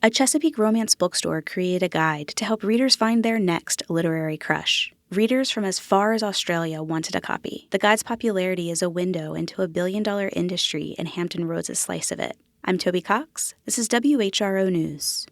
A Chesapeake romance bookstore created a guide to help readers find their next literary crush. Readers from as far as Australia wanted a copy. The guide's popularity is a window into a billion-dollar industry and Hampton Roads' slice of it. I'm Toby Cox. This is WHRO News.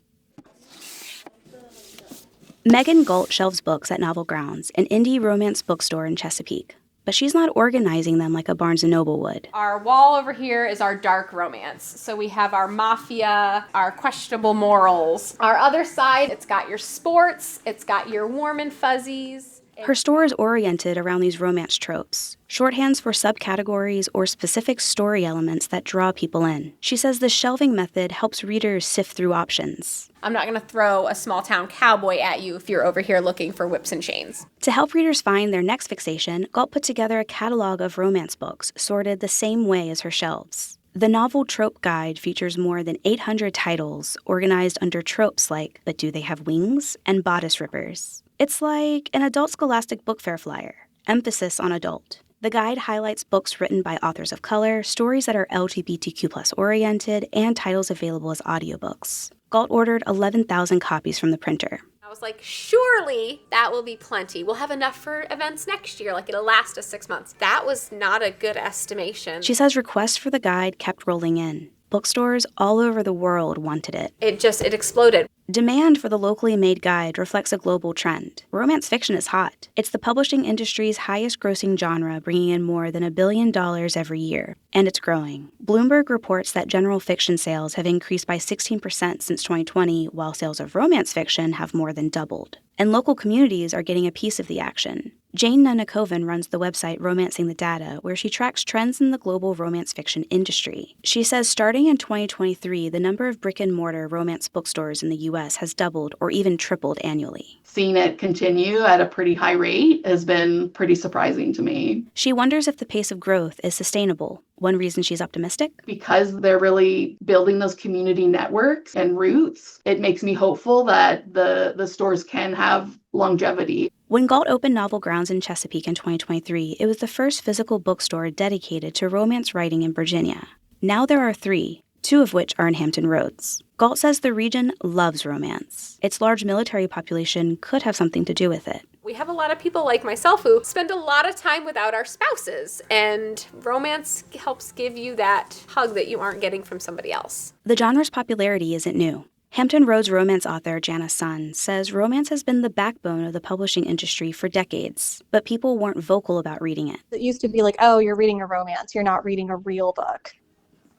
Megan Galt shelves books at Novel Grounds, an indie romance bookstore in Chesapeake. But she's not organizing them like a Barnes & Noble would. Our wall over here is our dark romance. So we have our mafia, our questionable morals. Our other side, it's got your sports, it's got your warm and fuzzies. Her store is oriented around these romance tropes, shorthands for subcategories or specific story elements that draw people in. She says the shelving method helps readers sift through options. I'm not going to throw a small-town cowboy at you if you're over here looking for whips and chains. To help readers find their next fixation, Galt put together a catalog of romance books sorted the same way as her shelves. The Novel Trope Guide features more than 800 titles organized under tropes like But Do They Have Wings? And Bodice Rippers. It's like an adult Scholastic book fair flyer, emphasis on adult. The guide highlights books written by authors of color, stories that are LGBTQ+ oriented, and titles available as audiobooks. Galt ordered 11,000 copies from the printer. I was like, surely that will be plenty. We'll have enough for events next year. Like, it'll last us 6 months. That was not a good estimation. She says requests for the guide kept rolling in. Bookstores all over the world wanted it. It exploded. Demand for the locally made guide reflects a global trend. Romance fiction is hot. It's the publishing industry's highest-grossing genre, bringing in more than $1 billion every year. And it's growing. Bloomberg reports that general fiction sales have increased by 16% since 2020, while sales of romance fiction have more than doubled. And local communities are getting a piece of the action. Jane Nunakovan runs the website Romancing the Data, where she tracks trends in the global romance fiction industry. She says starting in 2023, the number of brick-and-mortar romance bookstores in the U.S. has doubled or even tripled annually. Seeing it continue at a pretty high rate has been pretty surprising to me. She wonders if the pace of growth is sustainable. One reason she's optimistic? Because they're really building those community networks and roots, it makes me hopeful that the stores can have longevity. When Galt opened Novel Grounds in Chesapeake in 2023, it was the first physical bookstore dedicated to romance writing in Virginia. Now there are 3, 2 of which are in Hampton Roads. Galt says the region loves romance. Its large military population could have something to do with it. We have a lot of people like myself who spend a lot of time without our spouses, and romance helps give you that hug that you aren't getting from somebody else. The genre's popularity isn't new. Hampton Roads romance author Janice Sun says romance has been the backbone of the publishing industry for decades, but people weren't vocal about reading it. It used to be like, oh, you're reading a romance, you're not reading a real book.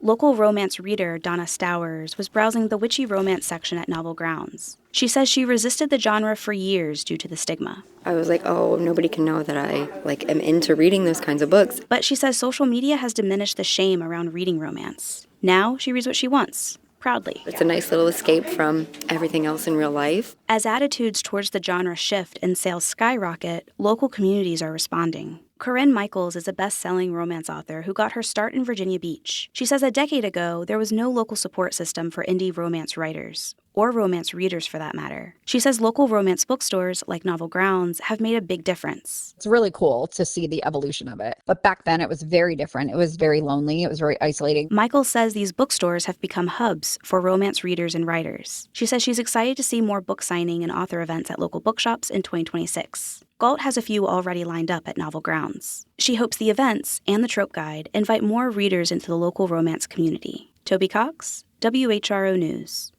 Local romance reader Donna Stowers was browsing the witchy romance section at Novel Grounds. She says she resisted the genre for years due to the stigma. I was like, oh, nobody can know that I am into reading those kinds of books. But she says social media has diminished the shame around reading romance. Now she reads what she wants. Proudly. It's a nice little escape from everything else in real life. As attitudes towards the genre shift and sales skyrocket, local communities are responding. Corinne Michaels is a best-selling romance author who got her start in Virginia Beach. She says a decade ago, there was no local support system for indie romance writers, or romance readers for that matter. She says local romance bookstores, like Novel Grounds, have made a big difference. It's really cool to see the evolution of it. But back then, it was very different. It was very lonely. It was very isolating. Michaels says these bookstores have become hubs for romance readers and writers. She says she's excited to see more book signing and author events at local bookshops in 2026. Galt has a few already lined up at Novel Grounds. She hopes the events and the trope guide invite more readers into the local romance community. Toby Cox, WHRO News.